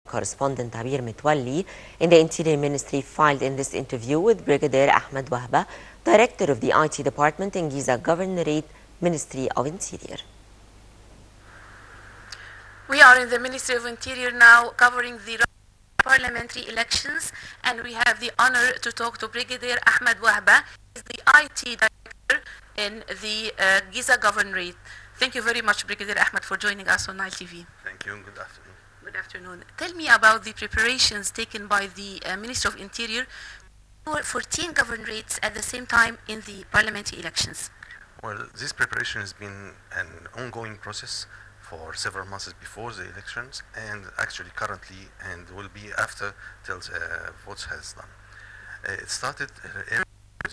correspondent Abir Mitwalli in the Interior Ministry filed in this interview with Brigadier Ahmed Wahba, Director of the IT Department in Giza Governorate, Ministry of Interior. We are in the Ministry of Interior now covering the parliamentary elections, and we have the honor to talk to Brigadier Ahmed Wahba, the IT Director in the Giza Governorate. Thank you very much, Brigadier Ahmed, for joining us on Nile TV. Thank you. Good afternoon. Good afternoon. Tell me about the preparations taken by the Ministry of Interior for 14 governorates at the same time in the parliamentary elections. Well, this preparation has been an ongoing process for several months before the elections, and actually currently, and will be after till the votes has done. It started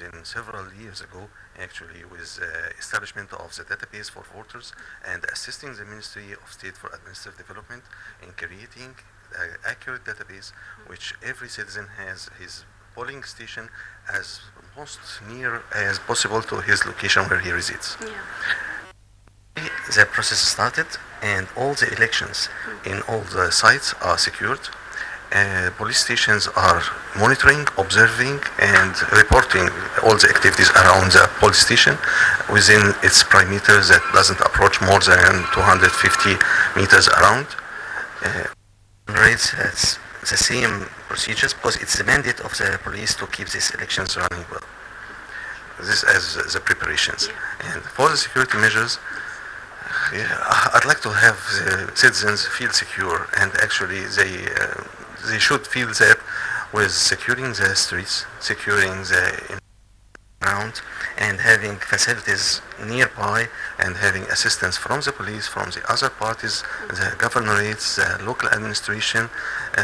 in several years ago, actually, with establishment of the database for voters and assisting the Ministry of State for Administrative Development in creating an accurate database which every citizen has his polling station as most near as possible to his location where he resides. Yeah. The process started, and all the elections in all the sites are secured. Police stations are monitoring, observing, and reporting all the activities around the police station within its perimeter that doesn't approach more than 250 meters around. Rates has the same procedures because it's the mandate of the police to keep these elections running well. This as the preparations. And for the security measures, I'd like to have the citizens feel secure, and actually they should feel that with securing the streets, securing the ground, and having facilities nearby, and having assistance from the police, from the other parties, the governorates, the local administration.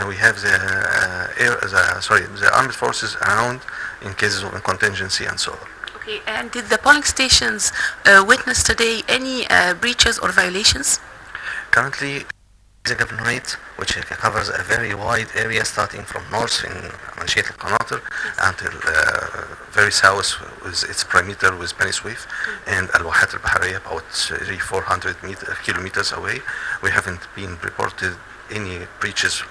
We have the armed forces around in cases of contingency and so on. Okay, and did the polling stations witness today any breaches or violations? Currently, the governorate, which covers a very wide area starting from north in Manshiat al-Qanatir until very south with its perimeter with Bani Suif and Al-Wahat al-Bahariya, about 300-400 kilometers away. We haven't been reported any breaches,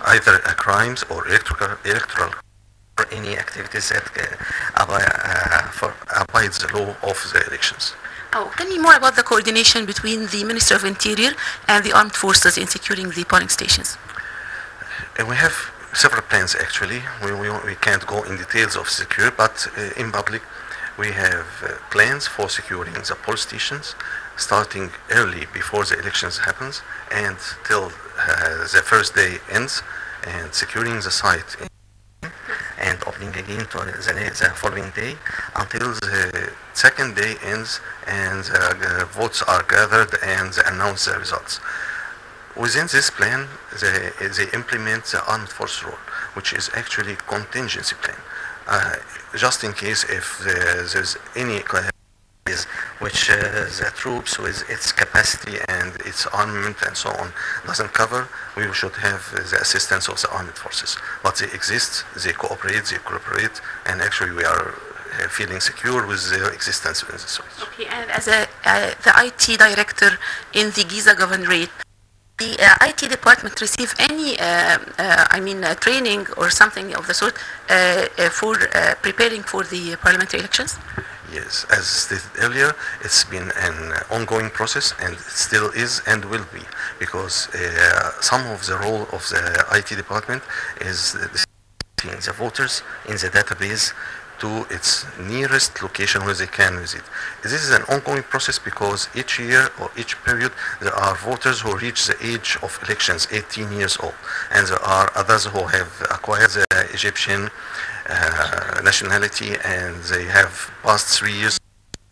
either crimes or electoral or any activities that abide the law of the elections. Oh, tell me more about the coordination between the Ministry of Interior and the armed forces in securing the polling stations. We have several plans actually. We can't go in details of secure, but in public we have plans for securing the poll stations starting early before the elections happens and till the first day ends, and securing the site and opening again to the following day until the second day ends and the votes are gathered and they announce the results. Within this plan, they implement the armed force role, which is actually contingency plan, just in case if there's any which the troops with its capacity and its armament and so on doesn't cover, we should have the assistance of the armed forces. But they exist, they cooperate, they cooperate, and actually we are feeling secure with their existence in this way. Okay, and as the IT Director in the Giza Governorate, the IT department receive any, training or something of the sort for preparing for the parliamentary elections? Yes, as stated earlier, it's been an ongoing process, and it still is and will be, because some of the role of the IT department is the voters in the database to its nearest location where they can visit. This is an ongoing process because each year or each period there are voters who reach the age of elections, 18 years old, and there are others who have acquired the Egyptian nationality and they have passed 3 years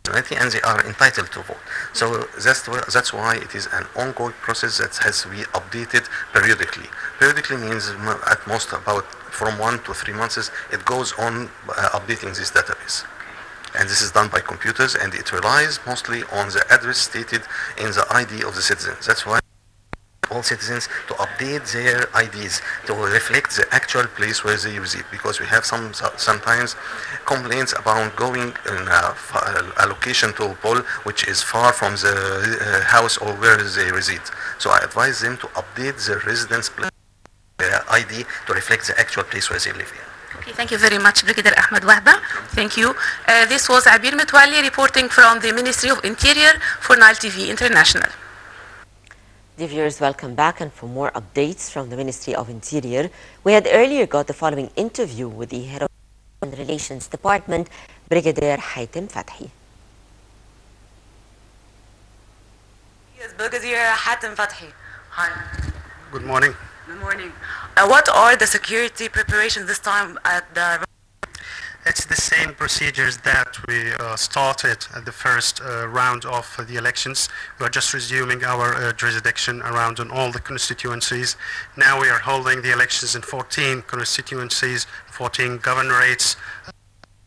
and they are entitled to vote. So that's why it is an ongoing process that has to be updated periodically. Periodically means at most about from 1 to 3 months it goes on updating this database. And this is done by computers, and it relies mostly on the address stated in the ID of the citizens. That's why all citizens to update their IDs to reflect the actual place where they reside, because we have sometimes complaints about going in a location to a poll which is far from the house or where they reside. So I advise them to update their residence place ID to reflect the actual place where they live in. Okay, thank you very much, Brigadier Ahmed Wahba. Thank you. This was Abir Metwali reporting from the Ministry of Interior for Nile TV International. Dear viewers, welcome back, and for more updates from the Ministry of Interior, we had earlier got the following interview with the head of the Relations Department, Brigadier Haitem Fathi. Yes, Brigadier Haitem Fathi. Hi. Good morning. Good morning. What are the security preparations this time at the... It's the same procedures that we started at the first round of the elections. We are just resuming our jurisdiction around on all the constituencies. Now we are holding the elections in 14 constituencies, 14 governorates of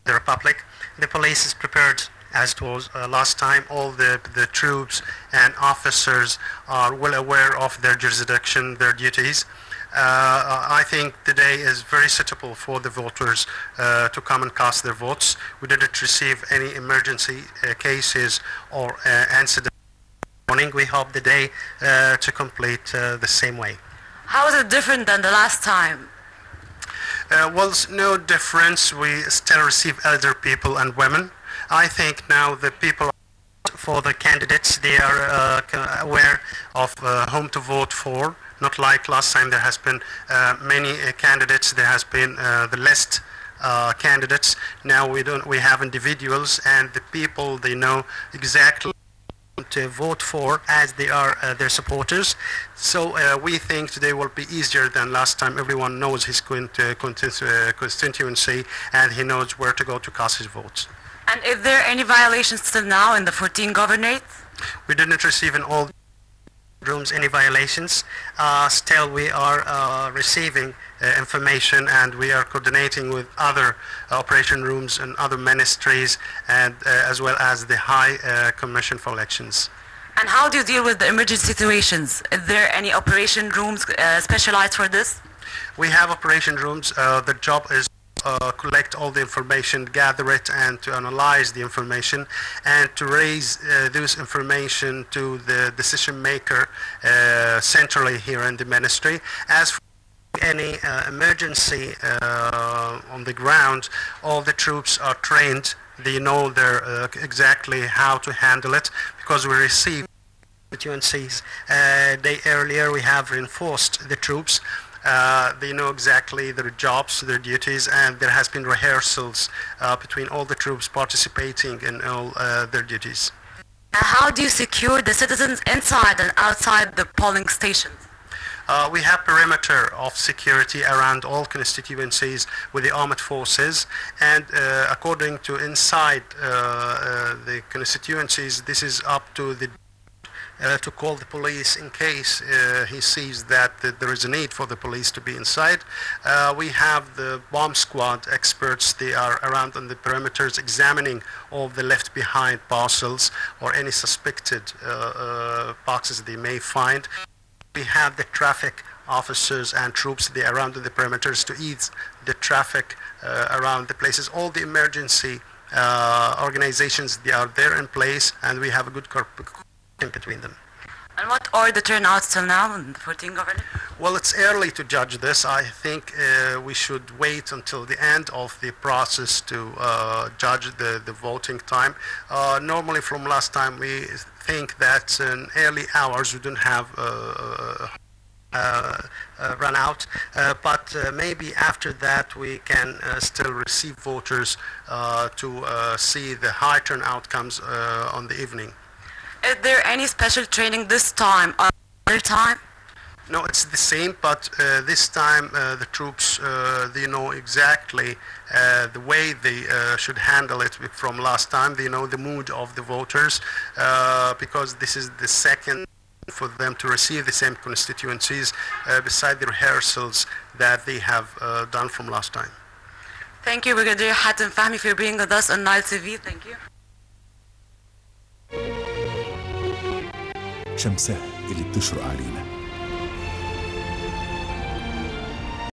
the Republic. The police is prepared as it was last time. All the troops and officers are well aware of their jurisdiction, their duties. I think today is very suitable for the voters to come and cast their votes. We didn't receive any emergency cases or incidents. We hope the day to complete the same way. How is it different than the last time? Well, it's no difference. We still receive elder people and women. I think now the people, for the candidates, they are aware of whom to vote for. Not like last time. There has been many candidates. There has been the list candidates. Now we have individuals, and the people, they know exactly to vote for as they are their supporters. So we think today will be easier than last time. Everyone knows his constituency, and he knows where to go to cast his votes. And is there any violations still now in the 14 governorates? We didn't receive in all rooms any violations. Still we are receiving information, and we are coordinating with other operation rooms and other ministries, and as well as the High Commission for Elections. And how do you deal with the emergency situations? Is there any operation rooms specialized for this? We have operation rooms. The job is collect all the information, gather it, and to analyze the information, and to raise this information to the decision maker centrally here in the ministry. As for any emergency on the ground, all the troops are trained. They know exactly how to handle it, because we receive constituencies. Day earlier we have reinforced the troops. They know exactly their jobs, their duties, and there has been rehearsals between all the troops participating in all their duties. How do you secure the citizens inside and outside the polling stations? We have perimeter of security around all constituencies with the armed forces, and according to inside the constituencies, this is up to the to call the police in case he sees that there is a need for the police to be inside. We have the bomb squad experts. They are around on the perimeters examining all the left behind parcels or any suspected boxes they may find. We have the traffic officers and troops. They are around on the perimeters to ease the traffic around the places. All the emergency organizations, they are there in place, and we have a good between them. And what are the turnouts till now in the 14 government? Well, it's early to judge this. I think we should wait until the end of the process to judge the voting time. Normally from last time we think that in early hours we don't have run out, but maybe after that we can still receive voters to see the high turnout comes on the evening. Is there any special training this time or other time? No, it's the same, but this time the troops, they know exactly the way they should handle it from last time. They know the mood of the voters, because this is the second for them to receive the same constituencies beside the rehearsals that they have done from last time. Thank you, Brigadier Haitem Fahmy, for being with us on Nile TV. Thank you. شمسها اللي بتشرق علينا